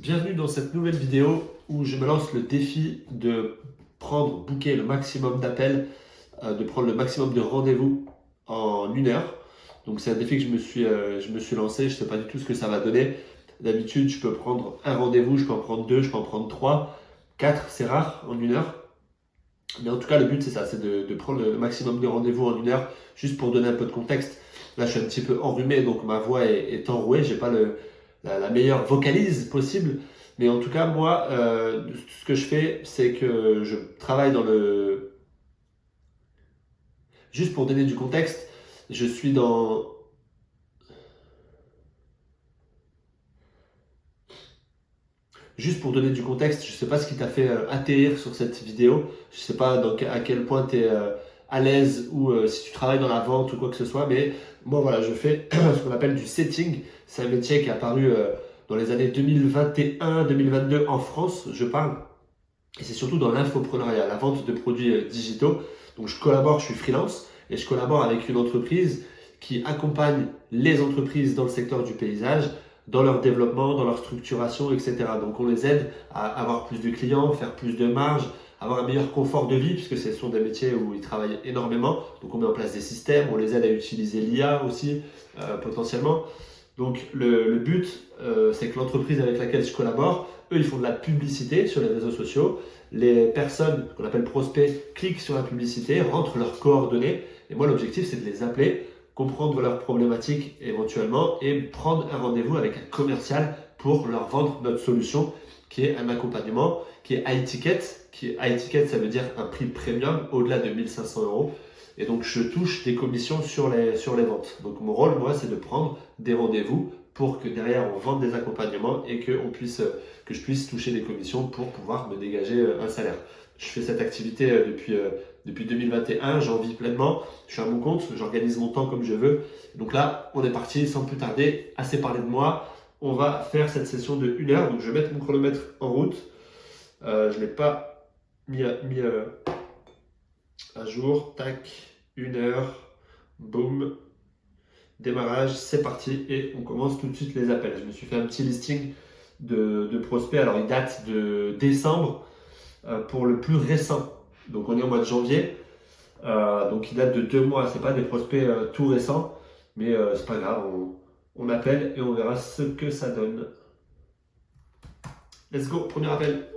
Bienvenue dans cette nouvelle vidéo où je me lance le défi de booker le maximum d'appels, de prendre le maximum de rendez-vous en 1 heure. Donc c'est un défi que je me suis lancé, je ne sais pas du tout ce que ça va donner. D'habitude, je peux prendre un rendez-vous, je peux en prendre deux, je peux en prendre trois, quatre, c'est rare en 1 heure. Mais en tout cas, le but c'est ça, c'est de prendre le maximum de rendez-vous en 1 heure, juste pour donner un peu de contexte. Là, je suis un petit peu enrhumé, donc ma voix est enrouée, j'ai pas la meilleure vocalise possible. Mais en tout cas, moi, ce que je fais, c'est que je travaille dans le... Juste pour donner du contexte, je suis dans... Juste pour donner du contexte, je ne sais pas ce qui t'a fait atterrir sur cette vidéo. Je ne sais pas à quel point tu es à l'aise ou si tu travailles dans la vente ou quoi que ce soit. Mais moi, voilà, je fais ce qu'on appelle du setting. C'est un métier qui est apparu dans les années 2021-2022 en France, je parle. Et c'est surtout dans l'infopreneuriat, la vente de produits digitaux. Donc je collabore, je suis freelance et je collabore avec une entreprise qui accompagne les entreprises dans le secteur du paysage, dans leur développement, dans leur structuration, etc. Donc on les aide à avoir plus de clients, faire plus de marge, avoir un meilleur confort de vie, puisque ce sont des métiers où ils travaillent énormément. Donc on met en place des systèmes, on les aide à utiliser l'IA aussi, potentiellement. Donc le but, c'est que l'entreprise avec laquelle je collabore, eux, ils font de la publicité sur les réseaux sociaux. Les personnes qu'on appelle prospects cliquent sur la publicité, rentrent leurs coordonnées. Et moi, l'objectif, c'est de les appeler, comprendre leurs problématiques éventuellement et prendre un rendez-vous avec un commercial pour leur vendre notre solution qui est un accompagnement qui est high ticket. High ticket, ça veut dire un prix premium au-delà de 1500 euros. Et donc, je touche des commissions sur les ventes. Donc, mon rôle, moi, c'est de prendre des rendez-vous pour que derrière, on vende des accompagnements et que je puisse toucher des commissions pour pouvoir me dégager un salaire. Je fais cette activité depuis 2021, j'en vis pleinement, je suis à mon compte, j'organise mon temps comme je veux. Donc là, on est parti sans plus tarder, assez parlé de moi. On va faire cette session de 1 heure, donc je vais mettre mon chronomètre en route. Je ne l'ai pas mis à jour, tac, 1 heure, boum, démarrage, c'est parti et on commence tout de suite les appels. Je me suis fait un petit listing de prospects, alors il date de décembre pour le plus récent. Donc on est au mois de janvier, donc il date de 2 mois, c'est pas des prospects tout récents, mais c'est pas grave, on appelle et on verra ce que ça donne. Let's go, premier appel.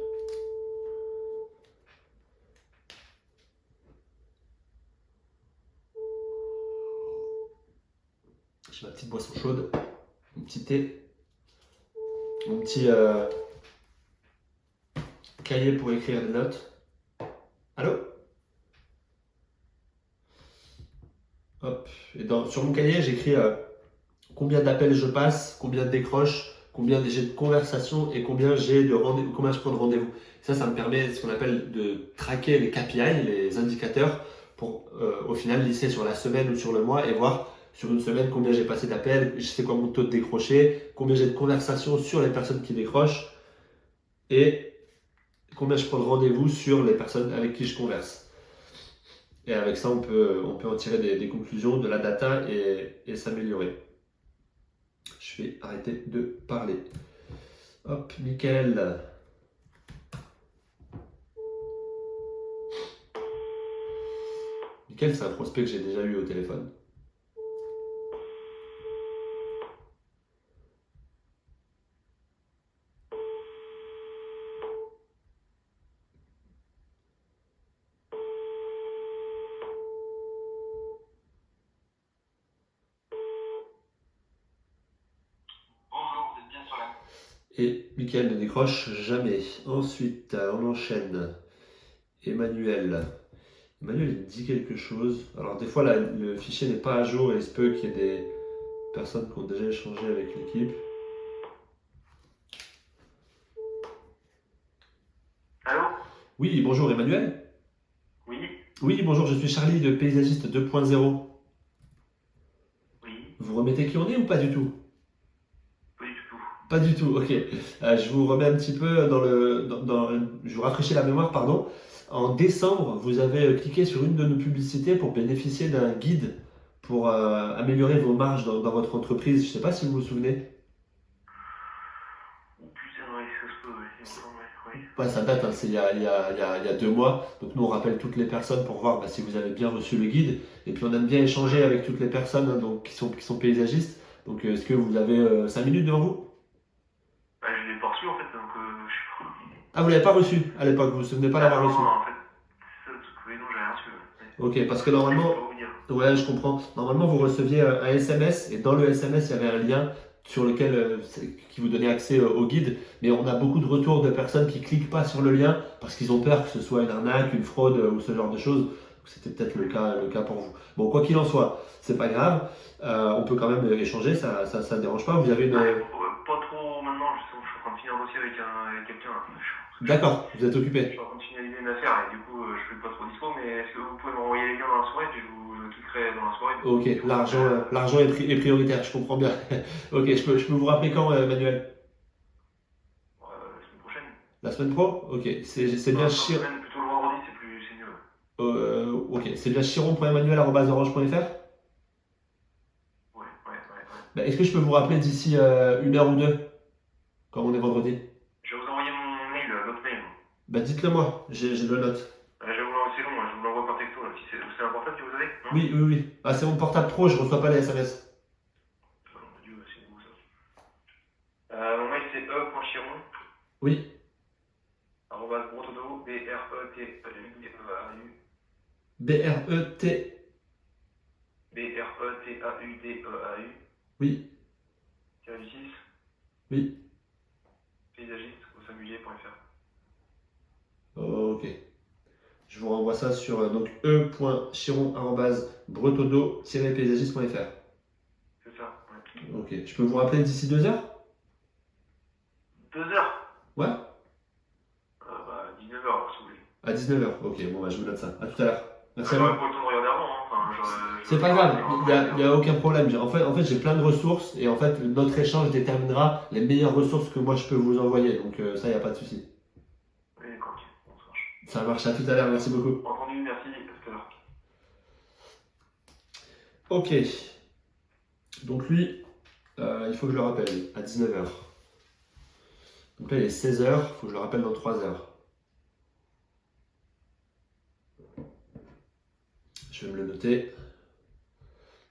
J'ai ma petite boisson chaude, mon petit thé, mon petit cahier pour écrire des notes. Allô? Hop. Et sur mon cahier, j'écris combien d'appels je passe, combien de décroche, combien j'ai de conversations et combien j'ai de rendez-vous, combien je prends de rendez-vous. Ça me permet ce qu'on appelle de traquer les KPI, les indicateurs, pour au final lisser sur la semaine ou sur le mois et voir sur une semaine combien j'ai passé d'appels, je sais quoi mon taux de décroché, combien j'ai de conversations sur les personnes qui décrochent et combien je prends de rendez-vous sur les personnes avec qui je converse. Et avec ça, on peut en tirer des conclusions, de la data et s'améliorer. Je vais arrêter de parler. Hop, nickel. Nickel, c'est un prospect que j'ai déjà eu au téléphone. Et Mickaël ne décroche jamais. Ensuite, on enchaîne. Emmanuel. Emmanuel, il dit quelque chose. Alors, des fois, le fichier n'est pas à jour et il se peut qu'il y ait des personnes qui ont déjà échangé avec l'équipe. Allô? Oui, bonjour Emmanuel. Oui, Oui, bonjour, je suis Charlie de Paysagiste 2.0. oui, Vous remettez qui on est ou pas du tout? pas du tout. Pas du tout, ok. Je vous remets un petit peu je vous rafraîchis la mémoire, pardon. En décembre, vous avez cliqué sur une de nos publicités pour bénéficier d'un guide pour améliorer vos marges dans votre entreprise. Je ne sais pas si vous vous souvenez. Oh putain, oui, ça se peut, oui. Il me semble, oui. Ouais, ça date, hein, c'est il y a 2 mois. Donc nous, on rappelle toutes les personnes pour voir si vous avez bien reçu le guide. Et puis on aime bien échanger avec toutes les personnes hein, donc, qui sont paysagistes. Donc est-ce que vous avez 5 minutes devant vous? Bah, je l'ai pas reçu en fait, donc je sais pas. Ah, vous l'avez pas reçu à l'époque, vous vous souvenez pas Ah l'avoir non, reçu? non, en fait, ça, oui, non, j'ai rien reçu. Ouais. Ok, parce que Je peux normalement, pas vous dire. ouais, je comprends. Normalement, vous receviez un SMS et dans le SMS, il y avait un lien sur lequel qui vous donnait accès au guide. Mais on a beaucoup de retours de personnes qui cliquent pas sur le lien parce qu'ils ont peur que ce soit une arnaque, une fraude ou ce genre de choses. Donc, c'était peut-être le cas pour vous. Bon, quoi qu'il en soit, c'est pas grave. On peut quand même échanger, ça dérange pas. Vous avez une. Pas trop maintenant, justement, je suis en train de finir un dossier avec quelqu'un. Là. D'accord, vous êtes Je occupé. suis en train de finaliser une affaire et du coup, je suis pas trop dispo, mais est-ce que vous pouvez m'envoyer les liens dans la soirée, puis je cliquerai dans la soirée. Ok, l'argent est prioritaire, je comprends bien. Ok, je peux vous rappeler quand, Manuel? La semaine prochaine. La semaine pro? Ok, c'est bien Fin de semaine, plutôt le vendredi, c'est mieux. ok, c'est bien chiron.emmanuel@orange.fr. Ouais. Bah, est-ce que je peux vous rappeler d'ici 1 heure ou deux, quand on est vendredi? Je vais vous envoyer mon mail, l'autre mail. Bah, dites-le moi, je le note. C'est long, je vous l'envoie par texto. Là. Si c'est un portable que vous avez, non? Oui. Ah, c'est mon portable pro, je reçois pas les SMS. Oh mon dieu, c'est beau ça. Mon mail c'est e.chiron. Oui, @brotodo, BRET. BRETAUDEAU, Oui, 6, oui. paysagiste au singulier.fr. Ok. Je vous renvoie ça sur donc e.chiron@bretodo-paysagiste.fr. C'est ça, ouais. Ok, je peux vous rappeler d'ici 2 heures? 2 heures? Ouais? 19h, si vous voulez. À 19 heures. Ok, bon, bah, je vous note ça. À tout à l'heure. Merci à J'aurais vous. pas le temps de regarder avant, hein. C'est pas grave, il y a aucun problème. En fait, j'ai plein de ressources et en fait, notre échange déterminera les meilleures ressources que moi je peux vous envoyer. Donc ça, il n'y a pas de souci. Oui, d'accord, ok. Bon, ça marche. Ça marche, à tout à l'heure. Merci beaucoup. Entendu, merci, à tout à l'heure. Ok. Donc lui, il faut que je le rappelle à 19 heures. Donc là, il est 16 heures. Il faut que je le rappelle dans 3 heures. Je vais me le noter.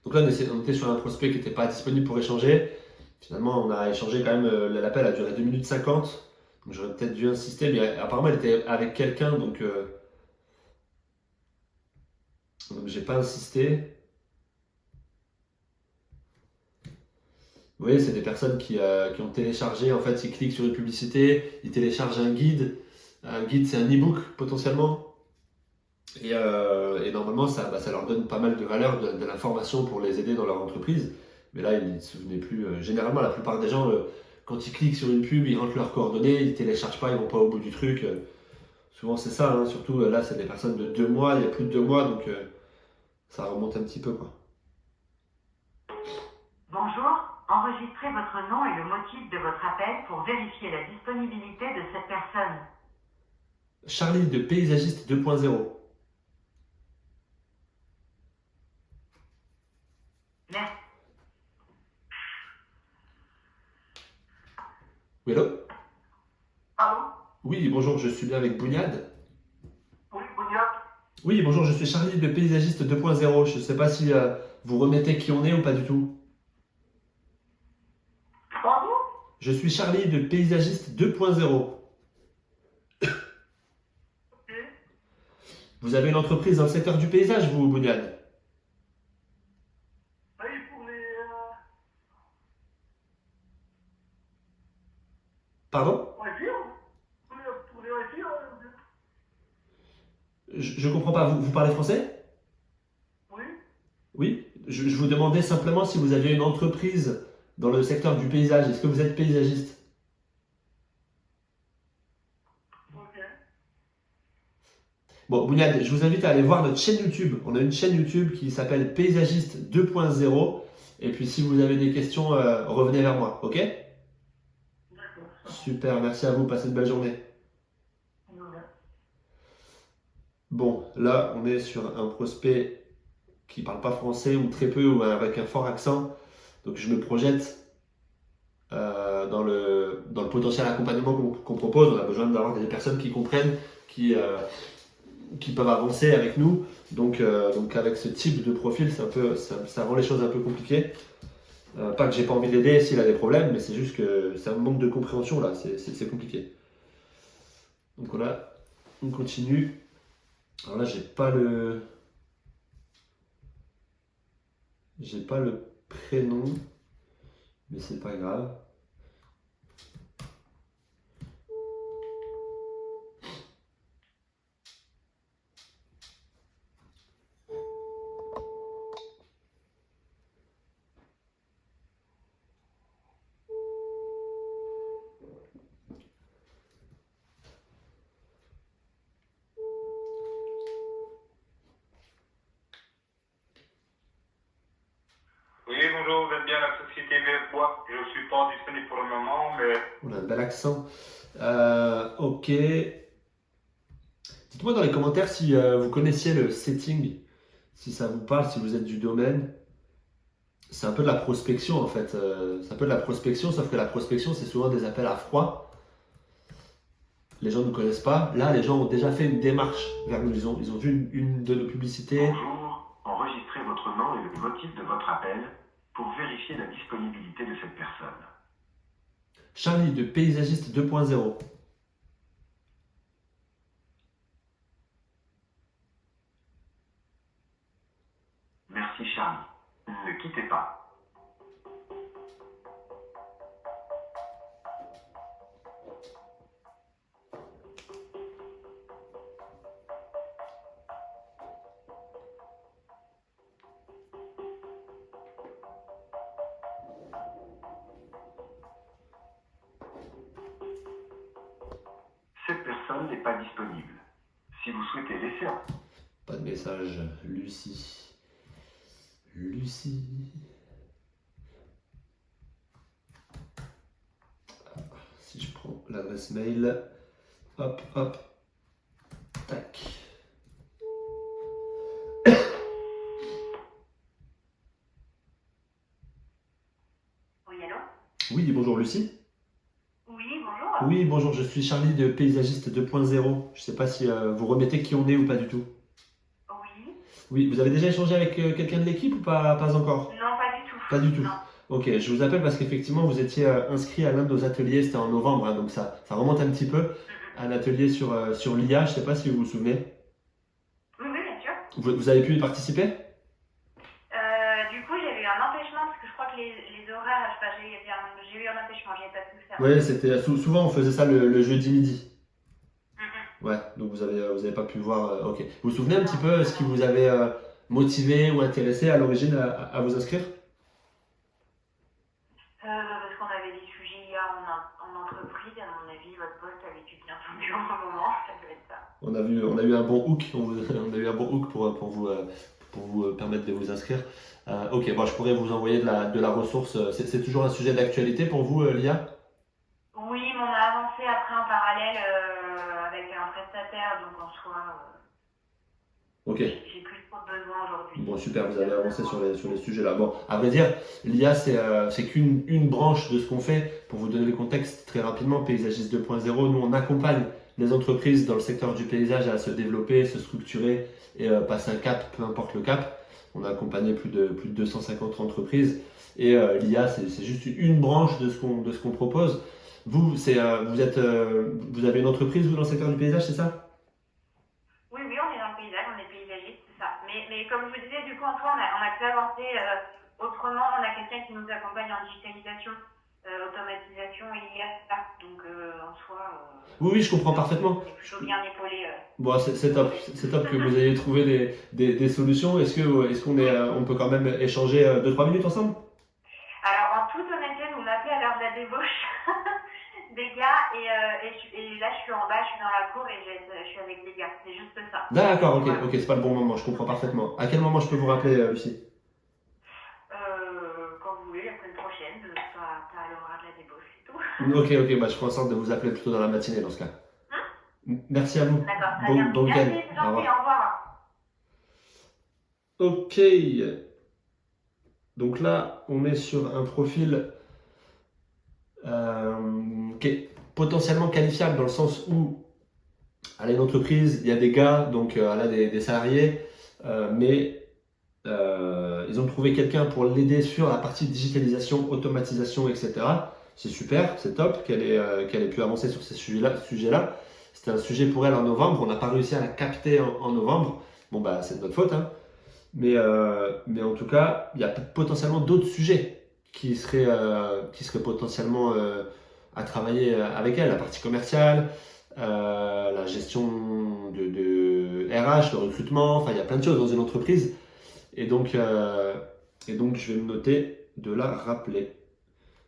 Donc là, on était sur un prospect qui n'était pas disponible pour échanger. Finalement, on a échangé quand même. L'appel a duré 2 minutes 50. Donc j'aurais peut-être dû insister, mais apparemment, elle était avec quelqu'un. Donc j'ai pas insisté. Vous voyez, c'est des personnes qui ont téléchargé, en fait, ils cliquent sur une publicité, ils téléchargent un guide. Un guide, c'est un e-book potentiellement. Et normalement, ça leur donne pas mal de valeur, de l'information pour les aider dans leur entreprise. Mais là, ils ne se souvenaient plus. Généralement, la plupart des gens, quand ils cliquent sur une pub, ils rentrent leurs coordonnées, ils ne téléchargent pas, ils ne vont pas au bout du truc. Souvent, c'est ça. Hein. Surtout là, c'est des personnes de 2 mois, il y a plus de 2 mois, donc ça remonte un petit peu, quoi. Bonjour, enregistrez votre nom et le motif de votre appel pour vérifier la disponibilité de cette personne. Charlie de Paysagiste 2.0. Merci. Oui, allô? Allô? Oui, bonjour, je suis bien avec Bougnad. Oui, Bougnat? Oui, bonjour, je suis Charlie de Paysagiste 2.0. Je ne sais pas si vous remettez qui on est ou pas du tout. Pardon? Je suis Charlie de Paysagiste 2.0. Vous avez une entreprise dans le secteur du paysage, vous, Bougnad? Oui, pour les... Pardon? voitures? Pour les voitures? Je comprends pas. Vous parlez français? Oui. Oui? Je vous demandais simplement si vous aviez une entreprise dans le secteur du paysage. Est-ce que vous êtes paysagiste? Ok. Bon, Bougnad, je vous invite à aller voir notre chaîne YouTube. On a une chaîne YouTube qui s'appelle Paysagiste 2.0. Et puis, si vous avez des questions, revenez vers moi. Ok? D'accord. Super, merci à vous. Passez une belle journée. Bon, là, on est sur un prospect qui parle pas français ou très peu ou avec un fort accent. Donc, je me projette dans le potentiel accompagnement qu'on propose. On a besoin d'avoir des personnes qui comprennent, qui peuvent avancer avec nous. Donc avec ce type de profil, ça rend les choses un peu compliquées. Pas que j'ai pas envie de l'aider s'il a des problèmes, mais c'est juste que c'est un manque de compréhension là, c'est compliqué. Donc voilà, on continue. Alors là, j'ai pas le prénom, mais c'est pas grave. Oui, bonjour, vous êtes bien à la société Verbois. Je ne suis pas disponible pour le moment, mais... On a un bel accent. Ok. Dites-moi dans les commentaires si vous connaissiez le setting, si ça vous parle, si vous êtes du domaine. C'est un peu de la prospection en fait. C'est un peu de la prospection, sauf que la prospection, c'est souvent des appels à froid. Les gens ne nous connaissent pas. Là, les gens ont déjà fait une démarche vers nous. Ils ont vu une de nos publicités. Bonjour, enregistrez votre nom et le motif de votre appel pour vérifier la disponibilité de cette personne. Charlie de Paysagiste 2.0. Merci Charlie. Ne quittez pas. Cette personne n'est pas disponible. Si vous souhaitez laisser un... Pas de message. Lucie. Si je prends l'adresse mail. Hop. Tac. Oui, allô? Oui, bonjour Lucie. Oui, bonjour. Oui, bonjour, je suis Charlie de Paysagiste 2.0. Je ne sais pas si vous remettez qui on est ou pas du tout. Oui. Oui, vous avez déjà échangé avec quelqu'un de l'équipe ou pas encore? Non, pas du tout. Pas du tout. Non. Ok, je vous appelle parce qu'effectivement vous étiez inscrit à l'un de nos ateliers, c'était en novembre, hein, donc ça remonte un petit peu. Un atelier sur l'IA, je ne sais pas si vous vous souvenez. Oui, bien sûr. Vous avez pu y participer? Du coup, j'avais eu un empêchement parce que je crois que les horaires, je sais pas, j'ai eu un empêchement, j'ai pas pu le faire. Oui, c'était souvent on faisait ça le jeudi midi. Mhm. Ouais, donc vous avez pas pu voir. Ok. Vous vous souvenez un petit peu ce qui vous avait motivé ou intéressé à l'origine à vous inscrire? Parce qu'on avait des sujets IA en entreprise, et à mon avis, votre poste avait dû bien tomber au bon moment, ça devait être ça. On a eu un bon hook, on a eu un bon hook pour vous permettre de vous inscrire. Ok, bon, je pourrais vous envoyer de la ressource. C'est toujours un sujet d'actualité pour vous, l'IA? Oui, mais on a avancé après en parallèle avec un prestataire, donc en soi, Ok. j'ai plus trop de besoin aujourd'hui. Bon, super, vous avez avancé sur les sujets là. Bon, à vrai dire, l'IA, c'est qu'une branche de ce qu'on fait. Pour vous donner le contexte très rapidement, Paysagiste 2.0, nous, on accompagne les entreprises dans le secteur du paysage à se développer, se structurer et passer un cap, peu importe le cap. On a accompagné plus de 250 entreprises et l'IA, c'est juste une branche de ce qu'on propose. Vous, vous avez une entreprise, vous, dans le secteur du paysage, c'est ça? Oui, on est dans le paysage, on est paysagiste, c'est ça. Mais comme je vous disais, du coup, en soi, on a pu avancer autrement. On a quelqu'un qui nous accompagne en digitalisation, automatisation et IA, donc en soi... Oui, je comprends parfaitement. On est plutôt bien épaulé. Bon, c'est top que vous ayez trouvé des solutions. Est-ce qu'on peut quand même échanger 2-3 minutes ensemble? Alors, en toute honnêteté, vous m'appelez à l'heure de la débauche des gars, et là, je suis en bas, je suis dans la cour et je suis avec les gars. C'est juste ça. D'accord, ok, Voilà. ok, c'est pas le bon moment, je comprends parfaitement. À quel moment je peux vous rappeler, Lucie? Quand vous voulez, la semaine prochaine, pas à l'heure de la débauche, c'est tout. Ok, bah je ferai en sorte de vous appeler plutôt dans la matinée dans ce cas. Merci à vous. D'accord, très bien. Bon week-end. Merci, c'est Au gentil, revoir. au revoir. Ok. Donc là, on est sur un profil qui est potentiellement qualifiable dans le sens où elle a une entreprise, il y a des gars, donc elle a des salariés, mais ils ont trouvé quelqu'un pour l'aider sur la partie digitalisation, automatisation, etc. C'est super, c'est top qu'elle ait pu avancer sur ces sujets-là. C'était un sujet pour elle en novembre, on n'a pas réussi à la capter en novembre. Bon, bah, c'est de notre faute, hein. Mais en tout cas, il y a potentiellement d'autres sujets qui seraient potentiellement à travailler avec elle. La partie commerciale, la gestion de RH, le recrutement, enfin, il y a plein de choses dans une entreprise. Et donc, je vais me noter de la rappeler.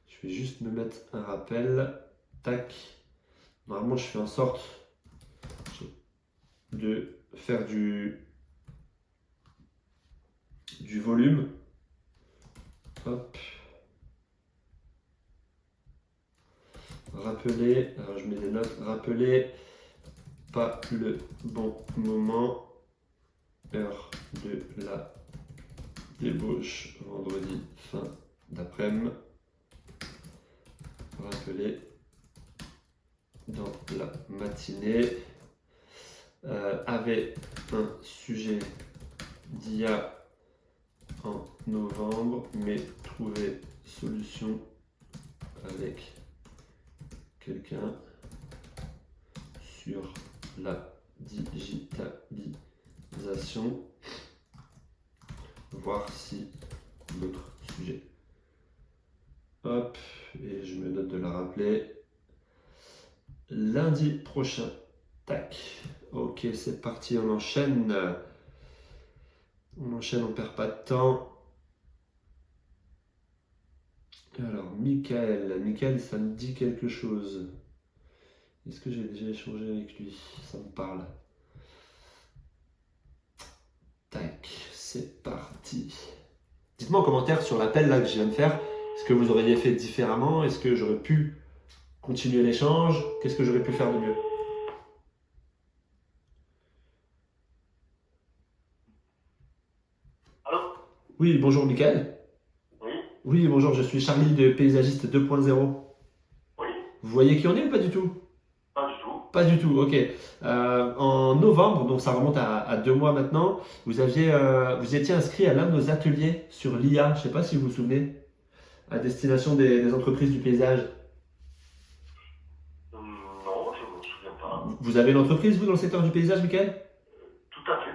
Je vais juste me mettre un rappel. Tac. Normalement, je fais en sorte de faire du volume. Hop. Rappeler, alors je mets des notes. Rappeler, pas le bon moment. Heure de la débauche, vendredi, fin d'après-midi. Rappeler dans la matinée. Avait un sujet d'IA en novembre, mais trouver solution avec quelqu'un sur la digitalisation, voir si d'autres sujets. Hop, et je me note de la rappeler lundi prochain. Tac. Ok, c'est parti, on enchaîne. On perd pas de temps. Alors, Michael, ça me dit quelque chose. Est-ce que j'ai déjà échangé avec lui? Ça me parle. Tac, c'est parti. Dites-moi en commentaire sur l'appel là que je viens de faire. Est-ce que vous auriez fait différemment? Est-ce que j'aurais pu continuer l'échange? Qu'est-ce que j'aurais pu faire de mieux? Allô? Oui, bonjour Michael. Oui? Oui, bonjour, je suis Charlie de Paysagiste 2.0. Oui? Vous voyez qui on est ou pas du tout? Pas du tout. Pas du tout, ok. En novembre, donc ça remonte à 2 mois maintenant, vous étiez inscrit à l'un de nos ateliers sur l'IA, je ne sais pas si vous vous souvenez, à destination des entreprises du paysage. Non, je ne me souviens pas. Vous avez une entreprise, vous, dans le secteur du paysage, Michael? Tout à fait.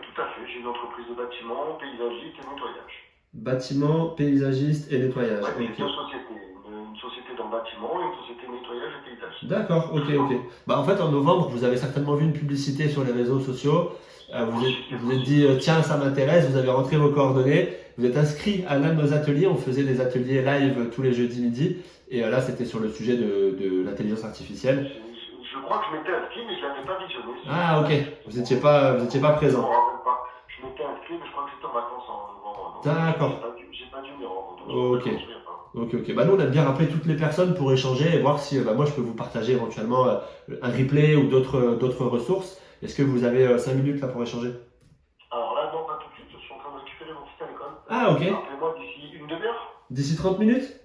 J'ai une entreprise de bâtiment, paysagiste et nettoyage. Bâtiment, paysagiste et nettoyage. Ouais, j'ai Ok. deux sociétés. Une société dans le bâtiment et une société de nettoyage et paysage. D'accord, ok. Bah, en fait, en novembre, vous avez certainement vu une publicité sur les réseaux sociaux. Vous êtes dit, tiens, ça m'intéresse, vous avez rentré vos coordonnées, vous êtes inscrit à l'un de nos ateliers. On faisait des ateliers live tous les jeudis midi. Et là, c'était sur le sujet de l'intelligence artificielle. Je crois que je m'étais inscrit, mais je ne l'avais pas visionné. Ah, ok. Vous n'étiez pas Je ne me présent. rappelle pas. Je m'étais inscrit, mais je crois que j'étais en vacances en novembre. Donc D'accord. j'ai pas dû m'y rendre. Donc Ok. je ne me souviens pas. Ok. Bah, nous, on aime bien rappeler toutes les personnes pour échanger et voir si moi, je peux vous partager éventuellement un replay ou d'autres ressources. Est-ce que vous avez 5 minutes là pour échanger? Alors là, non, pas tout de suite. Je suis en train de récupérer mon fils à l'école. Ah, ok. Rappelez-moi d'ici une demi-heure. D'ici 30 minutes?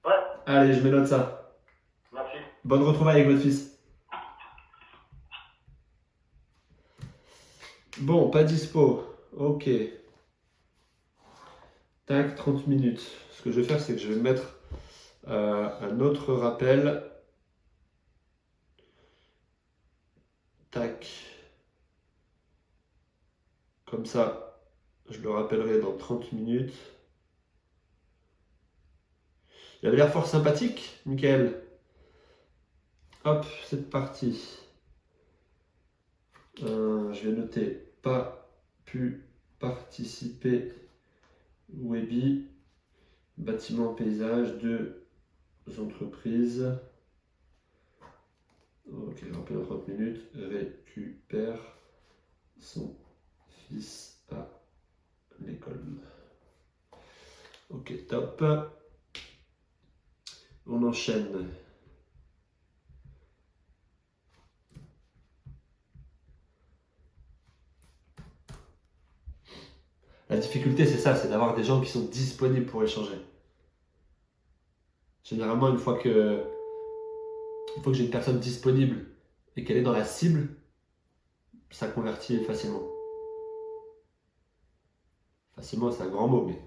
Ouais, Allez, je me note ça. merci. Bonne retrouvaille avec votre fils. Bon, pas dispo. Ok. Tac, 30 minutes. Ce que je vais faire, c'est que je vais mettre un autre rappel. Tac. Comme ça, je le rappellerai dans 30 minutes. Il avait l'air fort sympathique, Michael. Hop, c'est parti. Je vais noter pas pu participer Webi, bâtiment paysage, 2 entreprises. Ok, je rappelle dans 30 minutes. Récupère son fils à l'école. Ok, top. On enchaîne. La difficulté, c'est ça, c'est d'avoir des gens qui sont disponibles pour échanger. Généralement, une fois que Une fois que j'ai une personne disponible et qu'elle est dans la cible, ça convertit facilement. Facilement, c'est un grand mot, mais.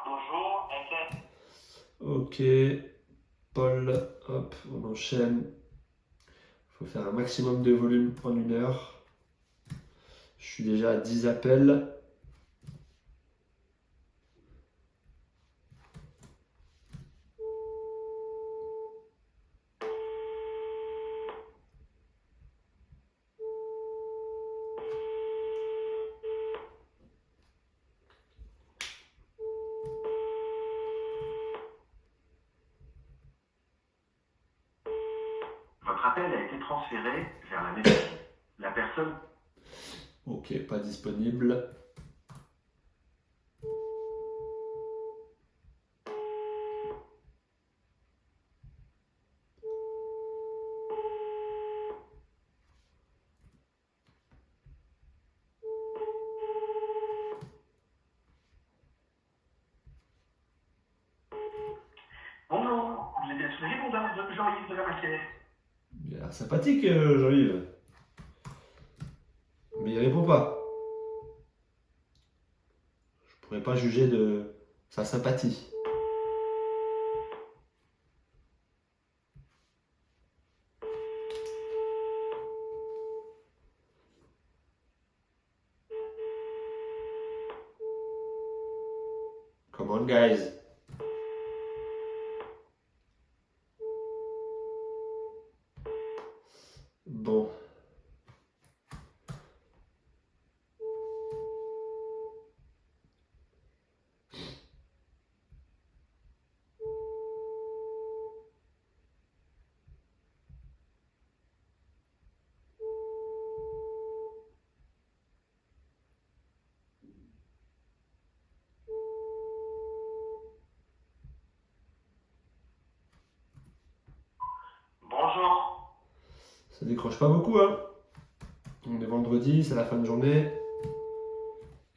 Bonjour, SF. Ok, Paul, hop, on enchaîne. Il faut faire un maximum de volume en 1 heure. Je suis déjà à 10 appels. Votre appel a été transféré vers la messagerie. La personne... Ok, pas disponible. Bonjour, vous êtes bien sur le répondeur de Jean-Yves de la Maquette. Il a l'air sympathique, Jean-Yves. Mais il répond pas. Je pourrais pas juger de sa sympathie. Come on, guys. Bon. Bonjour. Ça décroche pas beaucoup, hein. On est vendredi, c'est la fin de journée.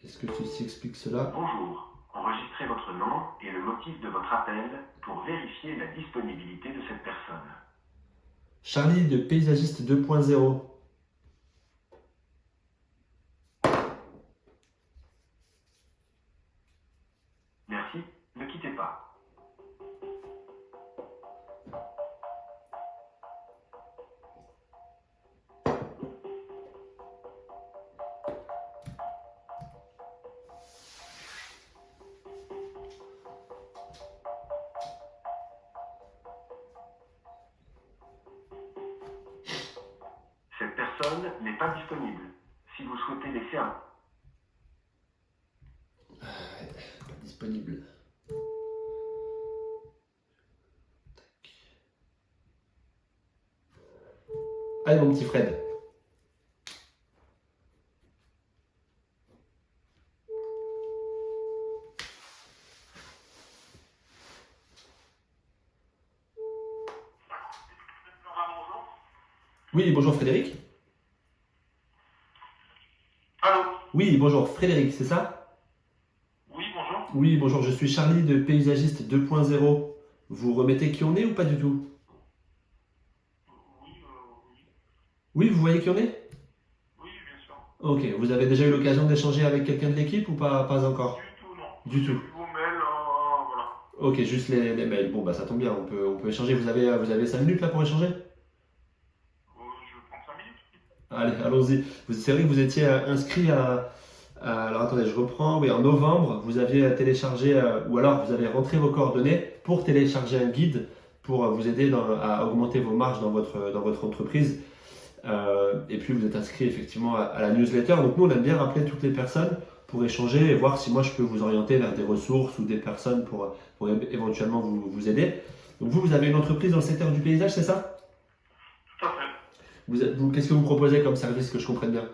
Est-ce que tu expliques cela? Bonjour, enregistrez votre nom et le motif de votre appel pour vérifier la disponibilité de cette personne. Charlie de Paysagiste 2.0. Merci, ne quittez pas. Cette personne n'est pas disponible. Si vous souhaitez laisser un... Pas disponible. Allez, mon petit Fred. Oui, bonjour Frédéric. Allô? Oui, bonjour Frédéric, c'est ça? Oui, bonjour. Oui, bonjour, je suis Charlie de Paysagiste 2.0. Vous remettez qui on est ou pas du tout? Oui, oui. Oui, vous voyez qui on est? Oui, bien sûr. Ok, vous avez déjà eu l'occasion d'échanger avec quelqu'un de l'équipe ou pas encore? Du tout, non. Du tout. J'ai vu vos mails, voilà. Ok, juste les mails. Bon, bah ça tombe bien, on peut échanger. Vous avez 5 minutes là pour échanger? Je prends 5 minutes. Allez, allons-y. C'est vrai que vous étiez inscrit alors attendez, je reprends. Oui, en novembre, vous aviez téléchargé, ou alors vous avez rentré vos coordonnées pour télécharger un guide pour vous aider à augmenter vos marges dans votre entreprise. Et puis vous êtes inscrit effectivement à la newsletter. Donc nous, on aime bien rappeler toutes les personnes pour échanger et voir si moi je peux vous orienter vers des ressources ou des personnes pour éventuellement vous aider. Donc vous avez une entreprise dans le secteur du paysage, c'est ça? Tout à fait. Qu'est-ce que vous proposez comme service que je comprenne bien?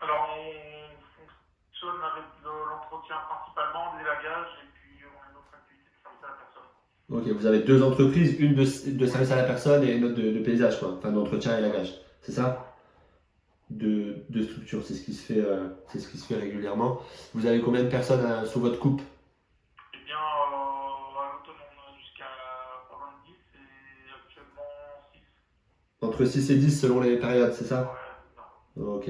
Alors, on fonctionne avec de l'entretien principalement, des lagages, et puis on a une autre activité de service à la personne. Ok, vous avez 2 entreprises, une de service à la personne et une autre de paysage, quoi. Enfin, d'entretien et lagage. C'est ça? de structure. C'est ce qui se fait régulièrement. Vous avez combien de personnes sous votre coupe? Eh bien, à l'automne, on a jusqu'à 90 et actuellement 6. Entre 6 et 10 selon les périodes, c'est ça? Ouais, c'est ça. Ok.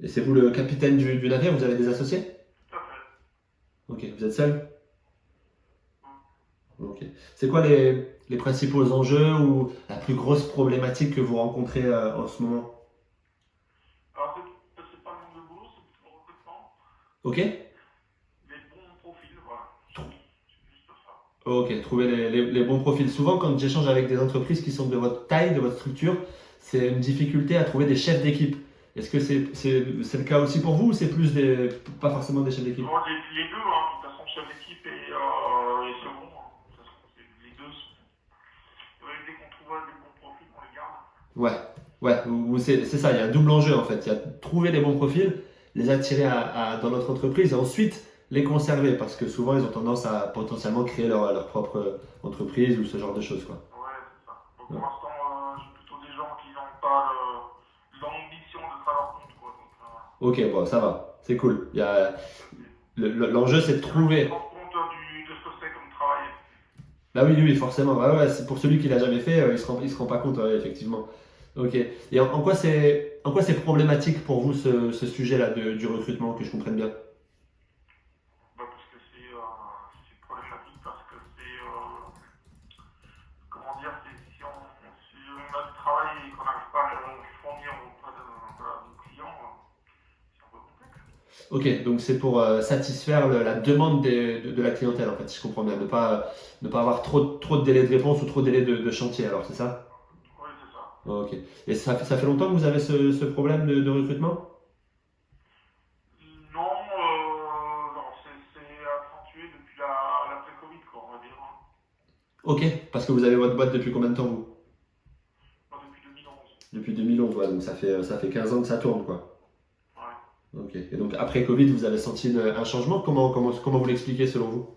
Et c'est vous le capitaine du navire? Vous avez des associés? Tout à fait. Ok. Vous êtes seul? Ok. C'est quoi les principaux enjeux ou la plus grosse problématique que vous rencontrez en ce moment? Alors, c'est pas le nombre de boulot, c'est plutôt le recrutement. Ok? Les bons profils, voilà. C'est juste ça. Ok, trouver les bons profils. Souvent, quand j'échange avec des entreprises qui sont de votre taille, de votre structure, c'est une difficulté à trouver des chefs d'équipe. Est-ce que c'est le cas aussi pour vous ou c'est plus pas forcément des chefs d'équipe? Bon, les deux, hein, de toute façon, chef d'équipe et second, hein. De toute façon, les deux sont. Ouais, dès qu'on trouve des bons profils, on les garde. Ouais, c'est ça, il y a un double enjeu en fait. Il y a trouver les bons profils, les attirer dans notre entreprise et ensuite les conserver parce que souvent ils ont tendance à potentiellement créer leur propre entreprise ou ce genre de choses, quoi. Ouais, c'est ça. Donc, Ouais. pour l'instant, j'ai plutôt des gens qui n'ont pas l'ambition de faire leur compte, quoi. Donc, Ok, bon, ça va, c'est cool. L'enjeu c'est de ils trouver. se rendent compte de ce que c'est comme travail. Bah oui, forcément. Ouais, c'est pour celui qui l'a jamais fait, il se rend pas compte, ouais, effectivement. Ok. Et en quoi c'est problématique pour vous ce sujet-là du recrutement, que je comprenne bien? Bah, parce que c'est problématique, parce que c'est. Comment dire, si on a du travail et qu'on n'arrive pas à le fournir auprès de nos clients, c'est un peu complexe. Ok, donc c'est pour satisfaire la demande de la clientèle, en fait, si je comprends bien. Ne pas avoir trop de délais de réponse ou trop de délais de chantier, alors c'est ça? Oui, c'est ça. Ok. Et ça fait longtemps que vous avez ce problème de recrutement? Non, alors c'est accentué depuis l'après-Covid, quoi, on va dire. Hein. Ok, parce que vous avez votre boîte depuis combien de temps, vous? Moi, depuis 2011. Depuis 2011, ouais, donc ça fait 15 ans que ça tourne, quoi. Ouais. Ok. Et donc après Covid, vous avez senti un changement? Comment vous l'expliquez selon vous?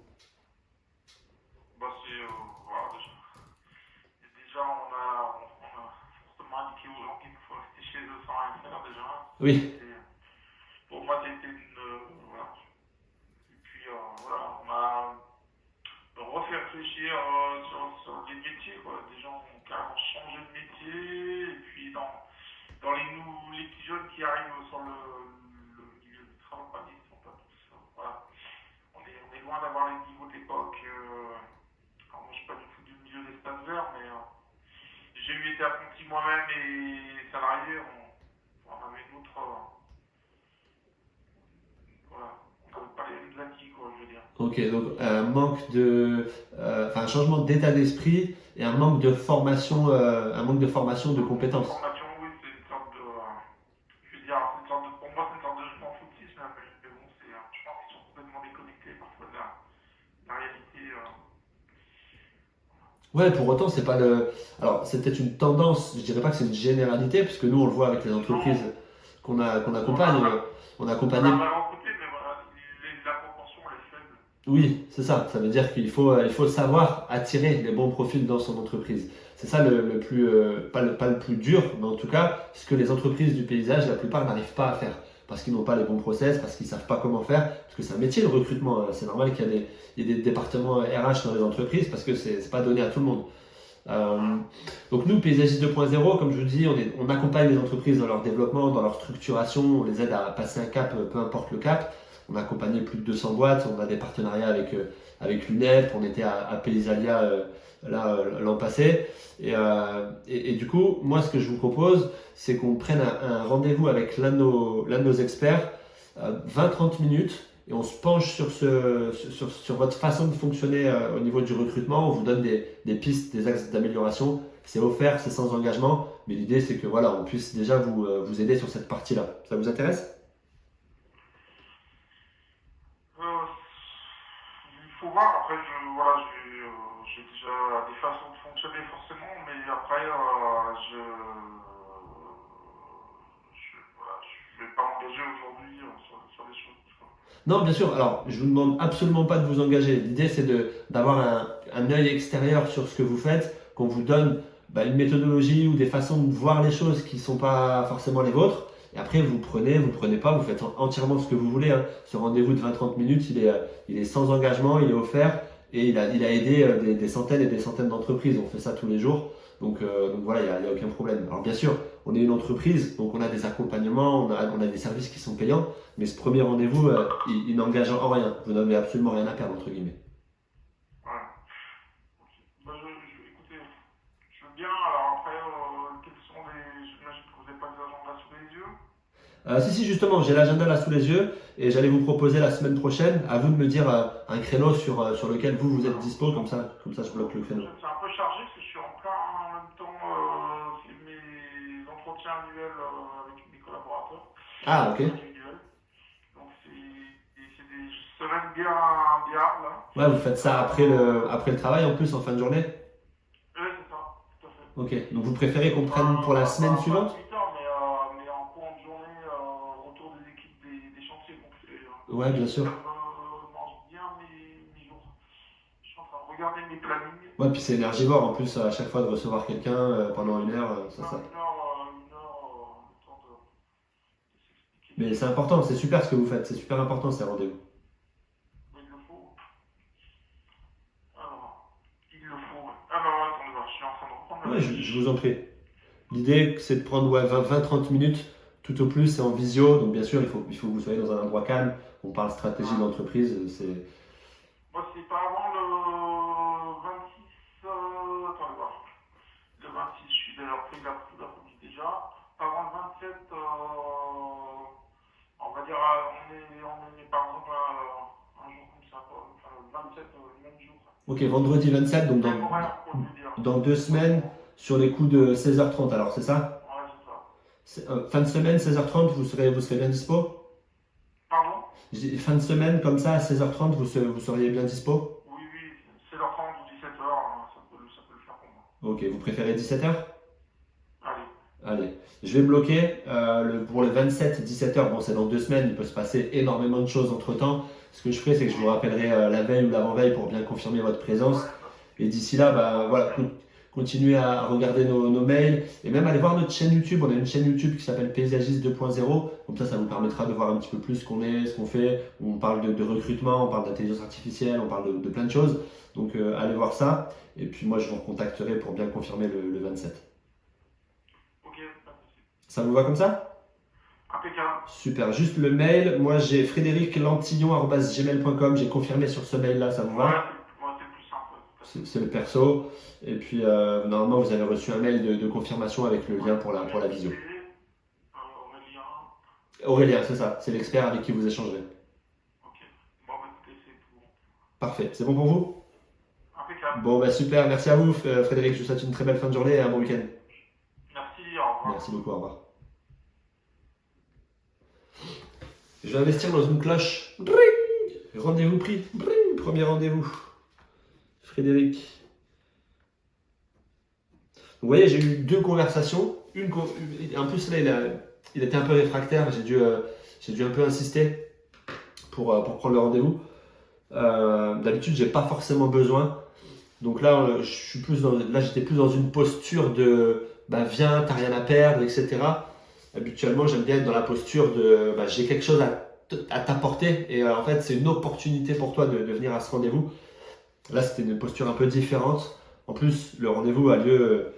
Bah, voilà, déjà on a fortement indiqué aux gens qu'il faut rester chez eux sans rien faire, déjà. Oui. Pour moi, c'était voilà. Et puis, voilà, on a refait réfléchir sur les métiers, quoi. Des gens ont carrément changé de métier, et puis dans les petits jeunes qui arrivent sur le milieu du travail, ils sont pas tous. Voilà. On est loin d'avoir les niveaux de l'époque. Alors moi, je suis pas du tout du milieu des espaces verts, mais j'ai eu été apprenti moi-même et salarié. On avait une autre. Voilà. On n'avait pas les mêmes acquis, quoi, je veux dire. Ok, donc un changement d'état d'esprit et un manque de formation, de compétences. Formation, oui, c'est une sorte de. Je veux dire, c'est une sorte de. Pour moi, c'est une sorte de je m'en foutisme, mais bon, je pense qu'ils sont complètement déconnectés parfois de la réalité. Ouais, pour autant, c'est pas le. Alors, c'est peut-être une tendance, je dirais pas que c'est une généralité, parce que nous, on le voit avec les entreprises qu'on accompagne. On accompagne. On a recruté, mais voilà, la proportion, elle est faible. Oui, c'est ça. Ça veut dire qu'il faut savoir attirer les bons profils dans son entreprise. C'est ça le plus, pas le plus dur, mais en tout cas, ce que les entreprises du paysage, la plupart n'arrivent pas à faire. Parce qu'ils n'ont pas les bons process, parce qu'ils ne savent pas comment faire, parce que c'est un métier le recrutement. C'est normal qu'il y ait des départements RH dans les entreprises, parce que c'est pas donné à tout le monde. Donc nous, Paysagiste 2.0, comme je vous dis, on accompagne les entreprises dans leur développement, dans leur structuration, on les aide à passer un cap, peu importe le cap. On a accompagné plus de 200 boîtes, on a des partenariats avec l'UNEP, on était à Paysalia l'an passé. Et du coup, moi, ce que je vous propose, c'est qu'on prenne un rendez-vous avec l'un de nos experts, 20-30 minutes, et on se penche sur votre façon de fonctionner au niveau du recrutement. On vous donne des pistes, des axes d'amélioration. C'est offert, c'est sans engagement, mais l'idée, c'est que voilà, on puisse déjà vous aider sur cette partie-là. Ça vous intéresse ? Il faut voir, après, j'ai déjà des façons de fonctionner forcément, mais après, voilà, je vais pas m'engager aujourd'hui sur des choses. Quoi. Non, bien sûr. Alors, je vous demande absolument pas de vous engager. L'idée, c'est d'avoir un œil extérieur sur ce que vous faites, qu'on vous donne une méthodologie ou des façons de voir les choses qui ne sont pas forcément les vôtres. Et après, vous prenez pas, vous faites entièrement ce que vous voulez. Hein. Ce rendez-vous de 20-30 minutes, il est sans engagement, il est offert et il a aidé des centaines et des centaines d'entreprises. On fait ça tous les jours. Donc voilà, il y a aucun problème. Alors bien sûr, on est une entreprise, donc on a des accompagnements, on a des services qui sont payants, mais ce premier rendez-vous, il n'engage en rien. Vous n'avez absolument rien à perdre, entre guillemets. Ouais. Ok. Bah, écoutez, je veux bien. Alors après, quels sont les. J'imagine que vous n'avez pas des agendas sous les yeux. Si, justement, j'ai l'agenda là sous les yeux et j'allais vous proposer la semaine prochaine, à vous de me dire un créneau sur lequel vous êtes dispo, comme ça je bloque le créneau. C'est un peu chargé parce que je suis en plein en même temps c'est mes entretiens annuels avec mes collaborateurs. Ah, ok. Individuels. Donc c'est des semaines bien là. Ouais, vous faites ça après le travail en plus, en fin de journée? Oui, c'est ça, tout à fait. Ok, donc vous préférez qu'on prenne pour la semaine suivante? 8 heures, mais en cours de journée, autour des équipes des chantiers. Donc Ouais, bien sûr. ça me mange bien mes jours. Je suis en train de regarder mes plannings. Ouais, puis c'est énergivore en plus, à chaque fois de recevoir quelqu'un pendant une heure, ça. Une heure, le temps de s'expliquer. Mais c'est important, c'est super ce que vous faites, c'est super important ces rendez-vous. Il le faut. Alors, il le faut. Alors, attendez voir, je suis en train de reprendre Ouais, je vous en prie. L'idée, c'est de prendre 20-30 minutes, tout au plus, c'est en visio, donc bien sûr, il faut que vous soyez dans un endroit calme, on parle stratégie d'entreprise, c'est... Moi, c'est pas avant le 26. Attendez voir. Le 26, je suis d'ailleurs pris l'après-midi déjà. Avant le 27, on va dire, on est par exemple un jour comme ça, quoi. Enfin, le 27, le même jour. Ok, vendredi 27, donc Même horaire, pour vous dire. dans 2 semaines, sur les coups de 16h30, alors c'est ça? Ouais, c'est ça. Fin de semaine, 16h30, vous serez bien dispo? Pardon? Fin de semaine, comme ça, à 16h30, vous seriez bien dispo? Oui, 16h30 ou 17h, ça peut le faire pour moi. Ok, vous préférez 17h? Allez. Allez, je vais bloquer pour le 27, 17h. Bon, c'est dans 2 semaines, il peut se passer énormément de choses entre temps. Ce que je ferai, c'est que je vous rappellerai la veille ou l'avant-veille pour bien confirmer votre présence. Et d'ici là, bah, voilà, continuez à regarder nos mails et même aller voir notre chaîne YouTube. On a une chaîne YouTube qui s'appelle Paysagiste 2.0. Comme ça vous permettra de voir un petit peu plus ce qu'on est, ce qu'on fait. On parle de recrutement, on parle d'intelligence artificielle, on parle de plein de choses. Donc allez voir ça. Et puis moi, je vous recontacterai pour bien confirmer le 27. Ok, pas de souci. Ça vous va comme ça? Impeccable. Super, juste le mail, moi j'ai frédériclantillon@gmail.com, j'ai confirmé sur ce mail là, ça vous va? Ouais, c'est le plus simple. C'est le perso, et puis normalement vous avez reçu un mail de confirmation avec le lien pour la visio. Aurélien. Aurélien, c'est ça, c'est l'expert avec qui vous échangerez. Ok, bon, bah, écoutez, c'est tout. Parfait, c'est bon pour vous? Impeccable. Bon, bah super, merci à vous Frédéric, je vous souhaite une très belle fin de journée et un bon week-end. Merci, au revoir. Merci beaucoup, au revoir. Je vais investir dans une cloche. Rendez-vous pris. Premier rendez-vous. Frédéric. Vous voyez, j'ai eu 2 conversations. En plus, là, il était un peu réfractaire. J'ai dû un peu insister pour prendre le rendez-vous. D'habitude, j'ai pas forcément besoin. Donc là, j'étais plus dans une posture de viens, t'as rien à perdre, etc. Habituellement, j'aime bien être dans la posture de j'ai quelque chose à t'apporter et en fait, c'est une opportunité pour toi de venir à ce rendez-vous. Là, c'était une posture un peu différente. En plus, le rendez-vous a lieu,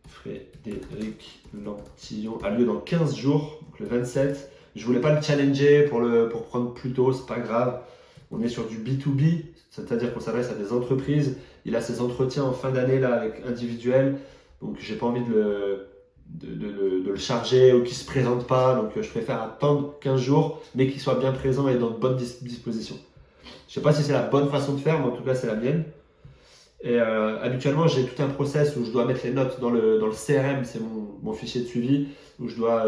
Frédéric Lantillon, a lieu dans 15 jours, donc le 27. Je voulais pas le challenger pour prendre plus tôt, c'est pas grave. On est sur du B2B, c'est-à-dire qu'on s'adresse à des entreprises. Il a ses entretiens en fin d'année là avec individuels, donc j'ai pas envie de le charger ou qu'il se présente pas, donc je préfère attendre 15 jours, mais qu'il soit bien présent et dans de bonnes dispositions. Je sais pas si c'est la bonne façon de faire, mais en tout cas c'est la mienne. Et habituellement, j'ai tout un process où je dois mettre les notes dans le CRM, c'est mon fichier de suivi, où je dois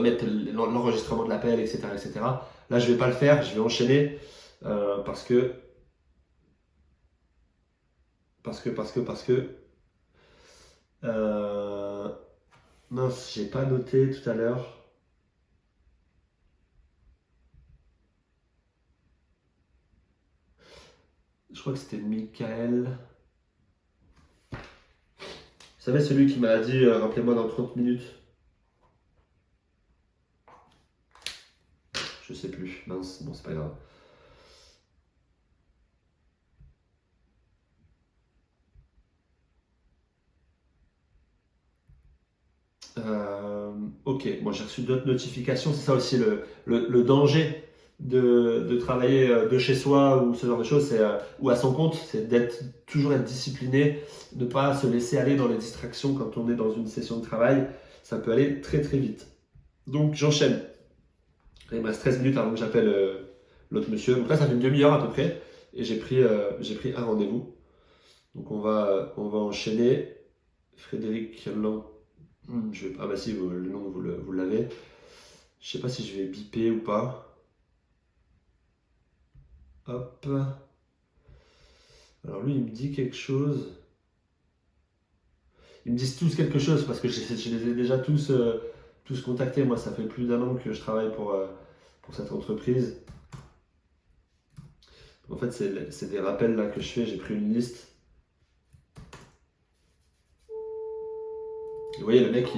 mettre l'enregistrement de l'appel, etc., etc. Là, je vais pas le faire, je vais enchaîner parce que mince, j'ai pas noté tout à l'heure. Je crois que c'était Michael. Vous savez, celui qui m'a dit rappelez-moi dans 30 minutes. sais plus. Mince, bon, c'est pas grave. Ok, moi j'ai reçu d'autres notifications. C'est ça aussi le danger de travailler de chez soi ou ce genre de choses, ou à son compte, c'est toujours être discipliné, ne pas se laisser aller dans les distractions quand on est dans une session de travail. Ça peut aller très très vite. Donc j'enchaîne. Il me reste 13 minutes avant que j'appelle l'autre monsieur. Donc là, ça fait une demi-heure à peu près. Et j'ai pris un rendez-vous. Donc on va enchaîner. Frédéric Land. Ah bah si, le nom, vous l'avez. Je sais pas si je vais biper ou pas. Hop. Alors lui, il me dit quelque chose. Ils me disent tous quelque chose parce que je les ai déjà tous contactés. Moi, ça fait plus d'1 an que je travaille pour cette entreprise. En fait, c'est des rappels là que je fais. J'ai pris une liste. Et vous voyez, le mec,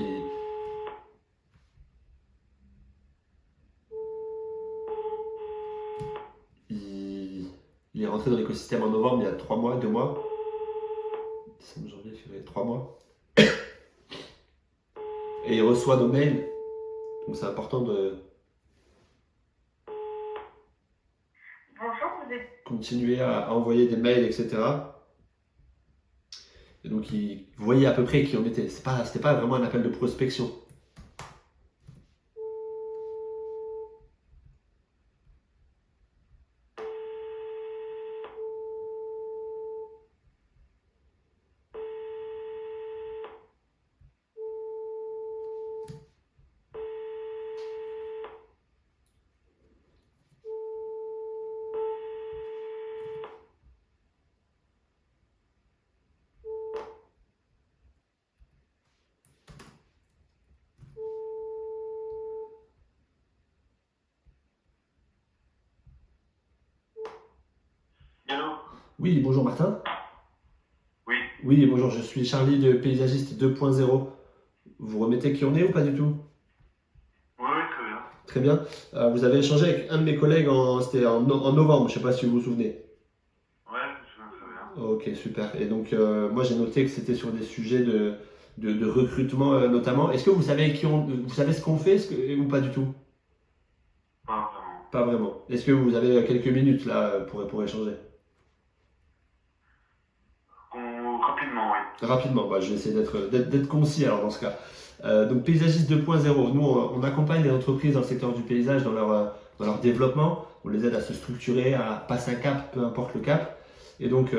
il est rentré dans l'écosystème en novembre, il y a 3 mois, 2 mois. Décembre, janvier, février, 3 mois. Et il reçoit nos mails. Donc c'est important de Bonjour, vous êtes... continuer à envoyer des mails, etc. Et donc vous voyez à peu près qui on était. C'était pas vraiment un appel de prospection. Hello. Oui, bonjour Martin. Oui. Oui, bonjour, je suis Charlie de Paysagiste 2.0. Vous remettez qui on est ou pas du tout? Oui, très bien. Très bien. Vous avez échangé avec un de mes collègues, c'était en novembre, je ne sais pas si vous vous souvenez. Ouais, je me souviens très bien. Ok, super. Et donc, moi j'ai noté que c'était sur des sujets de recrutement notamment. Est-ce que vous savez vous savez ce qu'on fait ou pas du tout? Pas vraiment. Pas vraiment. Est-ce que vous avez quelques minutes là pour échanger? Rapidement, oui. Rapidement, bah, je vais essayer d'être concis alors dans ce cas. Donc Paysagiste 2.0, nous on accompagne les entreprises dans le secteur du paysage dans leur développement, on les aide à se structurer, à passer un cap, peu importe le cap. Et donc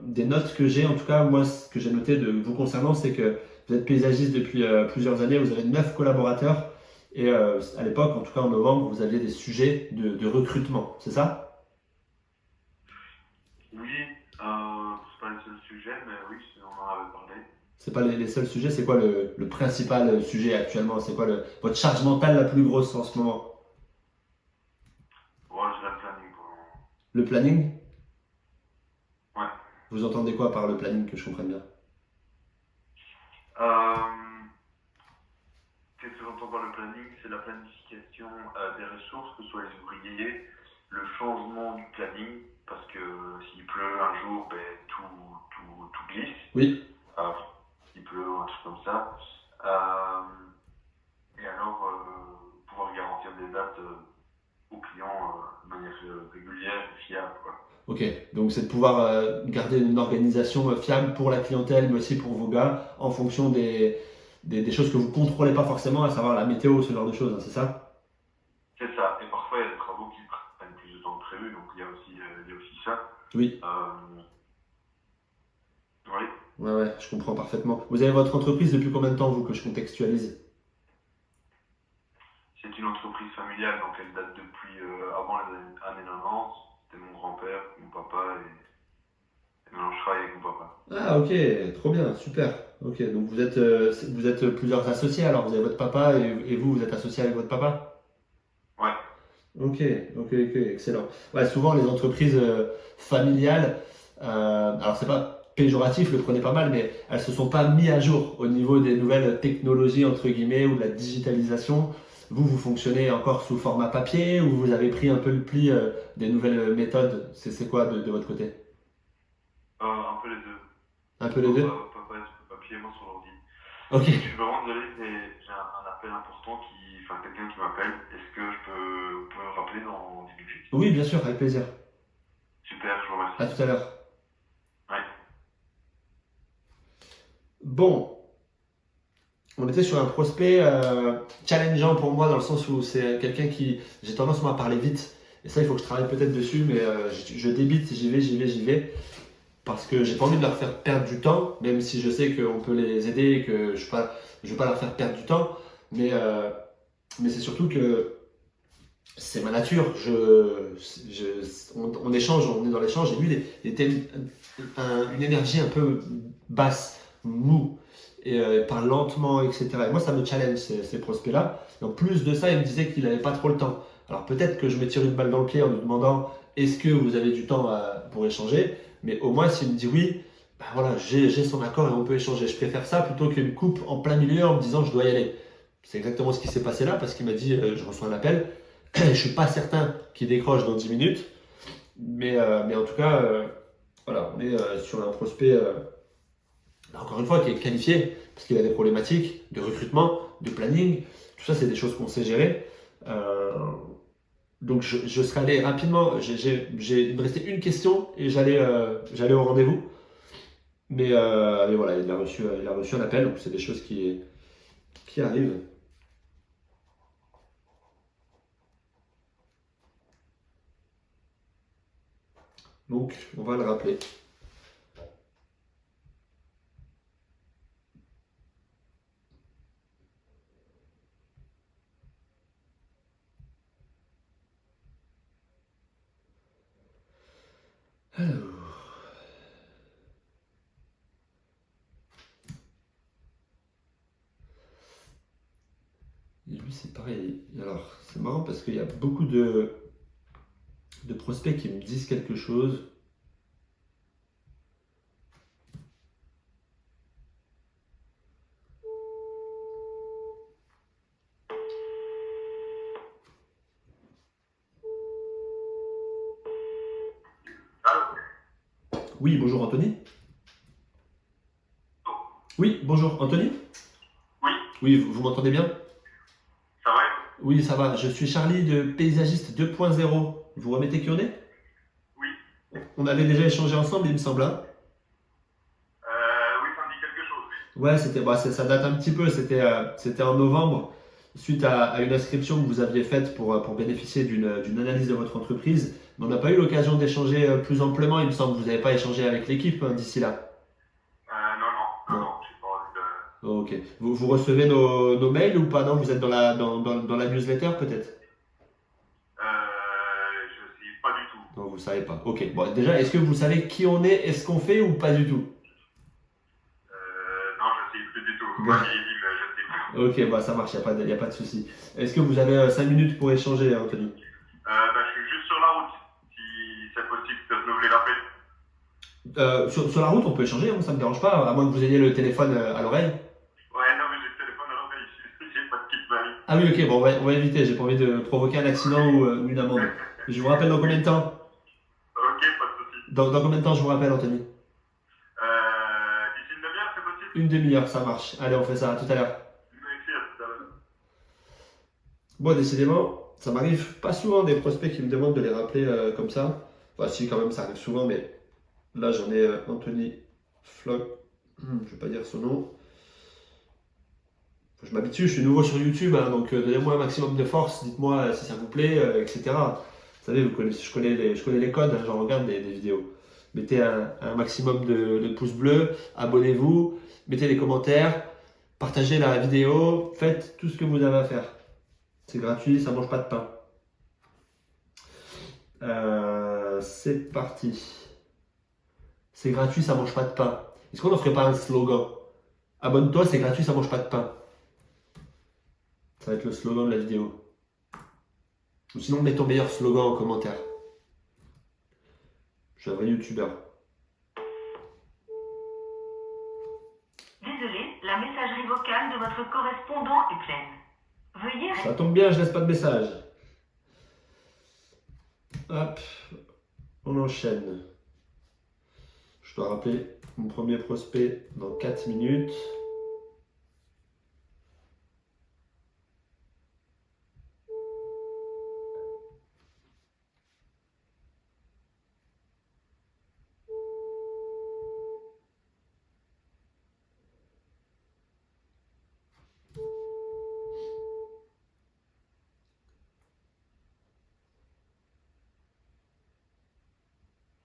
des notes que j'ai, en tout cas moi ce que j'ai noté de vous concernant, c'est que vous êtes paysagiste depuis plusieurs années, vous avez 9 collaborateurs et à l'époque, en tout cas en novembre, vous aviez des sujets de recrutement, c'est ça? Oui, c'est pas le seul sujet, mais oui, on en avait parlé. C'est pas les seuls sujets, c'est quoi le principal sujet actuellement? C'est quoi votre charge mentale la plus grosse en ce moment? Ouais, j'ai le planning pour le moment. Le planning? Ouais. Vous entendez quoi par le planning, que je comprenne bien? Qu'est-ce que j'entends par le planning? C'est la planification des ressources, que ce soit les ouvriers, le changement du planning, parce que s'il pleut un jour, ben, tout glisse. Oui. S'il pleut, un truc comme ça. Et alors, pouvoir garantir des dates aux clients de manière régulière et fiable, quoi. Ok, donc c'est de pouvoir garder une organisation fiable pour la clientèle, mais aussi pour vos gars, en fonction des choses que vous ne contrôlez pas forcément, à savoir la météo, ce genre de choses, hein, c'est ça? C'est ça. Et parfois, il y a des travaux qui prennent plus de temps que prévu, donc il y a aussi ça. Oui. Oui. Ouais, je comprends parfaitement. Vous avez votre entreprise depuis combien de temps, vous, que je contextualise? C'est une entreprise familiale, donc elle date depuis avant les années 90. C'était mon grand-père, mon papa, et maintenant je travaille avec mon papa. Ah ok, trop bien, super. Ok, donc vous êtes plusieurs associés alors, vous avez votre papa et vous êtes associé avec votre papa? Ouais. Ok, excellent. Ouais, souvent les entreprises familiales, alors c'est pas péjoratif, le prenez pas mal, mais elles se sont pas mis à jour au niveau des nouvelles technologies entre guillemets ou de la digitalisation. vous fonctionnez encore sous format papier ou vous avez pris un peu le pli des nouvelles méthodes? C'est quoi de votre côté? Un peu les deux. Un peu les deux? Pas sur le papier, moi sur l'ordi. Ok. Je suis vraiment désolé, mais j'ai un appel important enfin quelqu'un qui m'appelle. Est-ce que vous pouvez me rappeler dans 10 minutes? Oui, bien sûr, avec plaisir. Super, je vous remercie. À tout à l'heure. Ouais. Bon, on était sur un prospect challengeant pour moi dans le sens où c'est quelqu'un qui, j'ai tendance moi à parler vite et ça il faut que je travaille peut-être dessus mais je débite, j'y vais parce que j'ai pas envie de leur faire perdre du temps même si je sais qu'on peut les aider et que je veux pas leur faire perdre du temps mais c'est surtout que c'est ma nature, on échange, on est dans l'échange et lui il était une énergie un peu basse, mou et il parle lentement, etc. Et moi, ça me challenge ces prospects-là. Et en plus de ça, il me disait qu'il n'avait pas trop le temps. Alors peut-être que je me tire une balle dans le pied en lui demandant est-ce que vous avez du temps pour échanger, mais au moins s'il me dit oui, ben voilà, j'ai son accord et on peut échanger. Je préfère ça plutôt qu'une coupe en plein milieu en me disant je dois y aller. C'est exactement ce qui s'est passé là parce qu'il m'a dit je reçois un appel. Je ne suis pas certain qu'il décroche dans 10 minutes, mais en tout cas, voilà, on est sur un prospect. Encore une fois, qui est qualifié, parce qu'il a des problématiques de recrutement, de planning, tout ça, c'est des choses qu'on sait gérer. Donc, je serais allé rapidement, il me restait une question et j'allais au rendez-vous. Mais voilà, il a reçu un appel, donc c'est des choses qui arrivent. Donc, on va le rappeler. Alors. Et lui, c'est pareil. Alors, c'est marrant parce qu'il y a beaucoup de prospects qui me disent quelque chose. Oui, bonjour Anthony. Oui, bonjour Anthony. Oui. Oui, vous m'entendez bien? Ça va? Oui, ça va. Je suis Charlie de Paysagiste 2.0. Vous remettez qui on est? Oui. On avait déjà échangé ensemble, il me semble. Hein. Oui, ça me dit quelque chose. Ouais, ça date un petit peu. C'était en novembre, suite à une inscription que vous aviez faite pour bénéficier d'une analyse de votre entreprise. Mais on n'a pas eu l'occasion d'échanger plus amplement, il me semble. Vous n'avez pas échangé avec l'équipe d'ici là. Non, j'ai pas envie de... Ok. Vous recevez nos mails ou pas? Non, vous êtes dans la newsletter peut-être? Je sais pas du tout. Non, vous savez pas. Ok. Bon, déjà, est-ce que vous savez qui on est et ce qu'on fait ou pas du tout? Non, je sais plus du tout. Vous Bon. m'aviez dit, mais je sais plus. Ok, bah ça marche, il n'y a pas de souci. Est-ce que vous avez 5 minutes pour échanger, Anthony? Je suis juste sur la route. Si c'est possible de renouveler l'appel. Sur la route, on peut échanger, hein, ça ne me dérange pas, à moins que vous ayez le téléphone à l'oreille. Ouais, non, mais j'ai le téléphone à l'oreille. J'ai pas de kit valide. Ah oui, ok, bon, on va éviter, j'ai pas envie de provoquer un accident ou une amende. Je vous rappelle dans combien de temps? Ok, pas de soucis. Dans combien de temps je vous rappelle, Anthony? D'ici une demi-heure, c'est possible? Une demi-heure, ça marche. Allez, on fait ça, à tout à l'heure. Merci, à tout à l'heure. Bon, décidément, ça m'arrive pas souvent des prospects qui me demandent de les rappeler comme ça. Enfin, si, quand même, ça arrive souvent, mais là, j'en ai Anthony Flock. Je vais pas dire son nom. Je m'habitue, je suis nouveau sur YouTube, hein, donc donnez-moi un maximum de force, dites-moi si ça vous plaît, etc. Vous savez, je connais les codes, hein, j'en regarde des vidéos. Mettez un maximum de pouces bleus, abonnez-vous, mettez des commentaires, partagez la vidéo, faites tout ce que vous avez à faire. C'est gratuit, ça mange pas de pain. C'est parti. C'est gratuit, ça mange pas de pain. Est-ce qu'on n'en ferait pas un slogan? Abonne-toi, c'est gratuit, ça mange pas de pain. Ça va être le slogan de la vidéo. Ou sinon, mets ton meilleur slogan en commentaire. Je suis un vrai youtubeur. Désolé, la messagerie vocale de votre correspondant est pleine. Veuillez Ça tombe bien, je laisse pas de message. Hop, on enchaîne. Je dois rappeler mon premier prospect dans 4 minutes.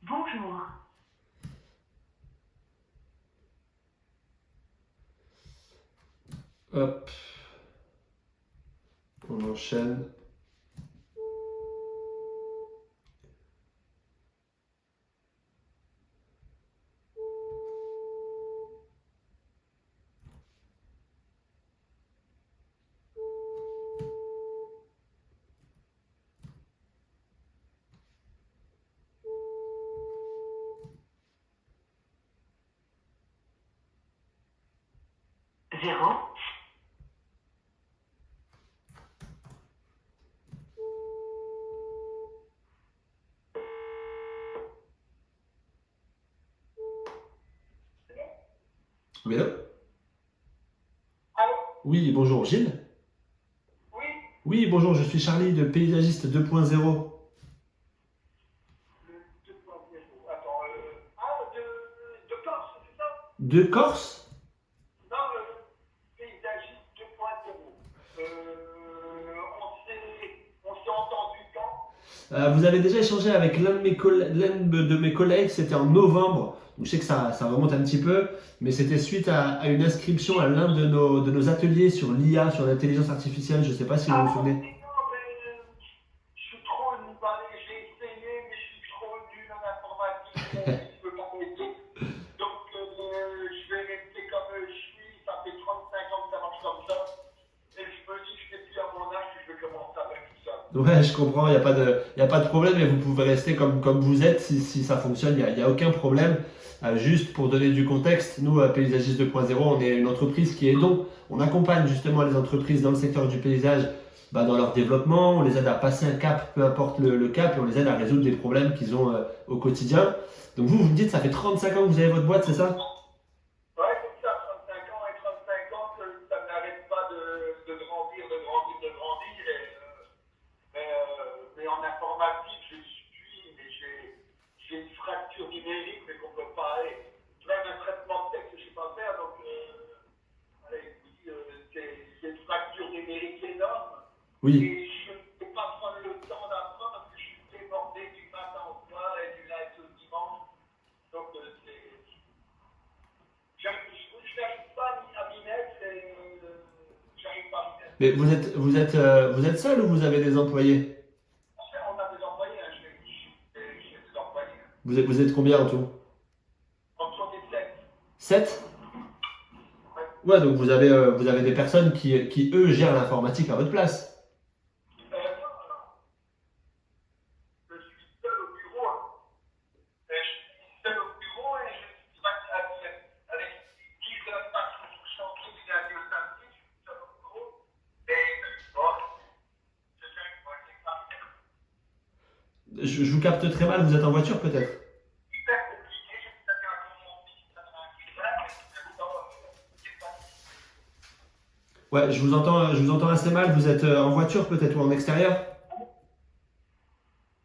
bonjour. Hop, on enchaîne. Zéro. Oui, allô? Allô? Oui, bonjour, Gilles? Oui? Oui, bonjour, je suis Charlie de Paysagiste 2.0. Le 2.0. Attends, de Corse, c'est ça? De Corse? Non, le paysagiste 2.0. On s'est entendu quand? Vous avez déjà échangé avec l'un de mes collègues, c'était en novembre. Donc, je sais que ça remonte un petit peu, mais c'était suite à une inscription à l'un de nos ateliers sur l'IA, sur l'intelligence artificielle. Je ne sais pas si vous vous souvenez. Non, mais je suis trop nul. J'ai essayé, mais je suis trop nul en informatique. Je peux pas m'aider. Donc, je vais rester comme je suis. Ça fait 35 ans que ça marche comme ça. Et je me dis que je n'ai plus à mon âge que je vais commencer avec tout ça. Ouais, je comprends, il y a pas de problème et vous pouvez rester comme vous êtes si ça fonctionne, il y a aucun problème. Juste pour donner du contexte, nous, à Paysagiste 2.0, on est une entreprise qui aidons. On accompagne justement les entreprises dans le secteur du paysage dans leur développement, on les aide à passer un cap, peu importe le cap, et on les aide à résoudre des problèmes qu'ils ont au quotidien. Donc vous me dites, ça fait 35 ans que vous avez votre boîte, c'est ça? Ouais, c'est ça, 35 ans et 35 ans que ça n'arrête pas de grandir, de grandir, de grandir. Mais en informatique, je suis, mais j'ai une fracture numérique, mais qu'on ne peut pas aller. Même un traitement de texte, je ne sais pas faire, donc allez, oui, c'est une fracture numérique énorme. Oui. Et je ne peux pas prendre le temps d'apprendre parce que je suis débordé du matin au soir et du lundi au dimanche. Donc je n'arrive pas à m'y mettre et j'arrive pas à m'y mettre. Mais vous êtes seul ou vous avez des employés? Enfin, on a des employés, hein, j'ai des employés. Vous êtes combien en tout? Entre les 7. 7? Ouais, donc vous avez des personnes qui eux, gèrent l'informatique à votre place. Non, je suis seul au bureau. Hein. Je suis seul au bureau et je suis avec 10 heures par jour sur le chantier du lundi au samedi. Je suis seul au bureau. Et bon, je sais pas, c'est pas Je vous capte très mal, vous êtes en voiture peut-être? hyper compliqué. Je suis allé à mon fils, ça m'a inquiété, mais maintenant, c'est pas. Ouais, je vous entends assez mal, vous êtes en voiture peut-être ou en extérieur?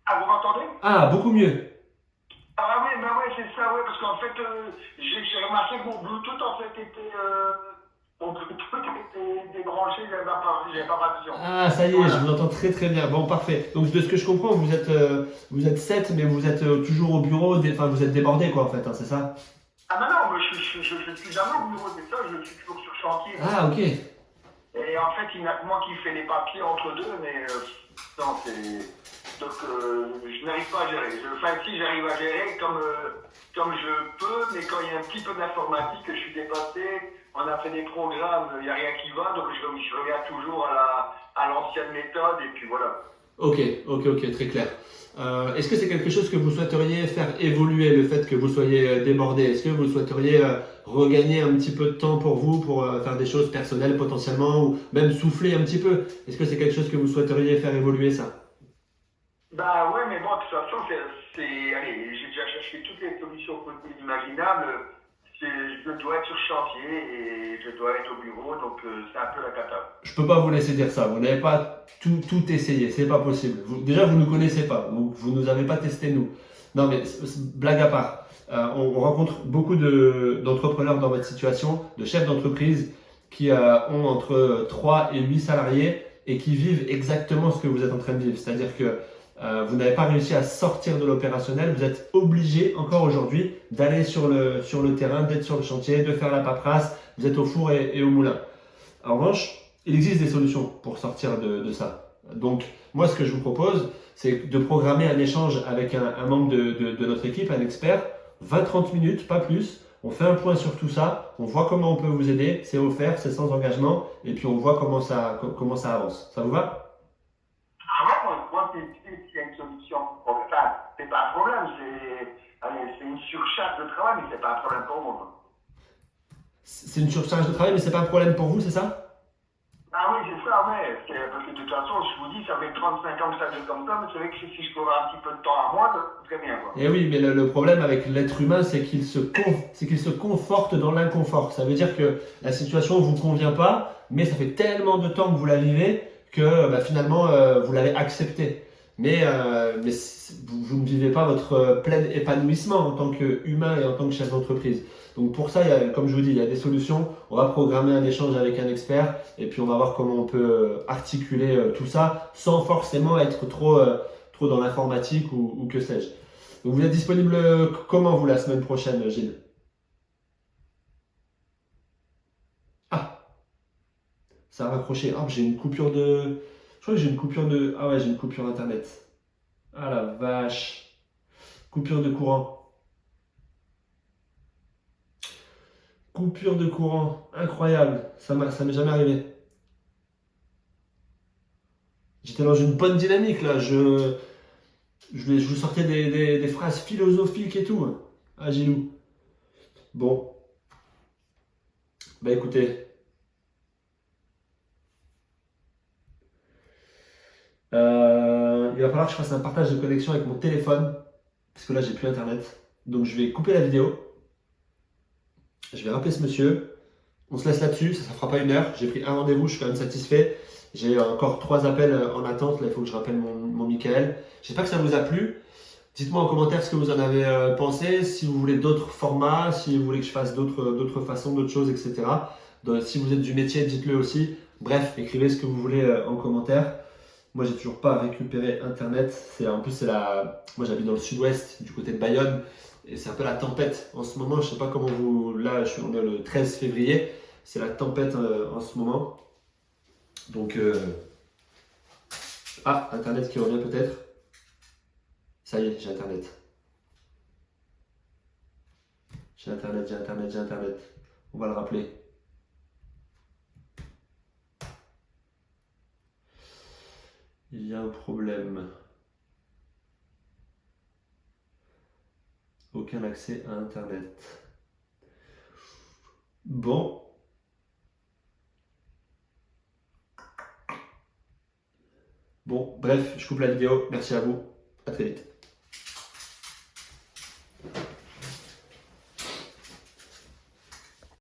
Ah, vous m'entendez? Ah, beaucoup mieux. Ah oui, bah ouais, c'est ça, ouais, parce qu'en fait, j'ai remarqué que mon Bluetooth, en fait, était débranché, j'avais pas ma vision. Ah, ça y est, Voilà. je vous entends très très bien. Bon, parfait. Donc de ce que je comprends, vous êtes 7, mais vous êtes toujours au bureau, enfin vous êtes débordé quoi en fait, hein, c'est ça? Ah bah non, mais je suis jamais au bureau, c'est ça, je suis toujours sur chantier. Ah, ok. Et en fait, il n'y a que moi qui fais les papiers entre deux, mais non, c'est. Donc, je n'arrive pas à gérer. Enfin, si j'arrive à gérer comme je peux, mais quand il y a un petit peu d'informatique, que je suis dépassé, on a fait des programmes, il n'y a rien qui va, donc je reviens toujours à l'ancienne méthode, et puis voilà. Ok, très clair. Est-ce que c'est quelque chose que vous souhaiteriez faire évoluer, le fait que vous soyez débordé? Est-ce que vous souhaiteriez regagner un petit peu de temps pour vous, pour faire des choses personnelles potentiellement, ou même souffler un petit peu? Est-ce que c'est quelque chose que vous souhaiteriez faire évoluer ça? Bah ouais, mais bon, de toute façon, allez, j'ai déjà cherché toutes les solutions possibles imaginables. Je dois être sur chantier et je dois être au bureau, donc c'est un peu la cata. Je peux pas vous laisser dire ça. Vous n'avez pas tout essayé. C'est pas possible. Déjà, vous nous connaissez pas. Vous nous avez pas testé nous. Non, mais blague à part. On rencontre beaucoup d'entrepreneurs dans votre situation, de chefs d'entreprise qui ont entre 3 et 8 salariés et qui vivent exactement ce que vous êtes en train de vivre. C'est-à-dire que vous n'avez pas réussi à sortir de l'opérationnel. Vous êtes obligé encore aujourd'hui d'aller sur le terrain, d'être sur le chantier, de faire la paperasse. Vous êtes au four et au moulin. En revanche, il existe des solutions pour sortir de ça. Donc, moi, ce que je vous propose, c'est de programmer un échange avec un membre de notre équipe, un expert, 20-30 minutes, pas plus. On fait un point sur tout ça, on voit comment on peut vous aider, c'est offert, c'est sans engagement, et puis on voit comment ça avance. Ça vous va? Ah ouais, moi s'il y a une solution, enfin, c'est pas un problème, c'est une surcharge de travail, mais c'est pas un problème pour moi. C'est une surcharge de travail, mais c'est pas un problème pour vous, c'est ça? Ah oui, c'est ça, ouais. Parce que de toute façon, je vous dis, ça fait 35 ans que ça dure comme ça, mais c'est vrai que si je pouvais un petit peu de temps à moi, ça serait bien, quoi. Et oui, mais le problème avec l'être humain, c'est qu'il se conforte dans l'inconfort. Ça veut dire que la situation ne vous convient pas, mais ça fait tellement de temps que vous la vivez que finalement, vous l'avez acceptée. Mais vous ne vivez pas votre plein épanouissement en tant qu'humain et en tant que chef d'entreprise. Donc pour ça, comme je vous dis, il y a des solutions. On va programmer un échange avec un expert et puis on va voir comment on peut articuler tout ça sans forcément être trop dans l'informatique ou que sais-je. Donc vous êtes disponible comment vous la semaine prochaine, Gilles? Ah, ça a raccroché. Ah, j'ai une coupure de... Je crois que j'ai une coupure de... Ah ouais, j'ai une coupure internet. Ah la vache. Coupure de courant. Coupure de courant. Incroyable. Ça m'est jamais arrivé. J'étais dans une bonne dynamique là. Je vous sortais des phrases philosophiques et tout. Ah, Gilou. Bon, bah écoutez. Il va falloir que je fasse un partage de connexion avec mon téléphone. Parce que là, j'ai plus internet. Donc je vais couper la vidéo. Je vais rappeler ce monsieur. On se laisse là-dessus, ça ne fera pas une heure. J'ai pris un rendez-vous, je suis quand même satisfait. J'ai encore 3 appels en attente. Là, il faut que je rappelle mon Michael. J'espère que ça vous a plu. Dites-moi en commentaire ce que vous en avez pensé. Si vous voulez d'autres formats, si vous voulez que je fasse d'autres façons, d'autres choses, etc. Donc, si vous êtes du métier, dites-le aussi. Bref, écrivez ce que vous voulez en commentaire. Moi, j'ai toujours pas récupéré Internet. Moi, j'habite dans le sud-ouest, du côté de Bayonne. Et c'est un peu la tempête en ce moment. Je sais pas comment vous... Là, on est le 13 février. C'est la tempête en ce moment. Donc, Internet qui revient peut-être. Ça y est, j'ai Internet. J'ai Internet. On va le rappeler. Il y a un problème. Aucun accès à Internet. Bon. Bon, bref, je coupe la vidéo. Merci à vous. À très vite.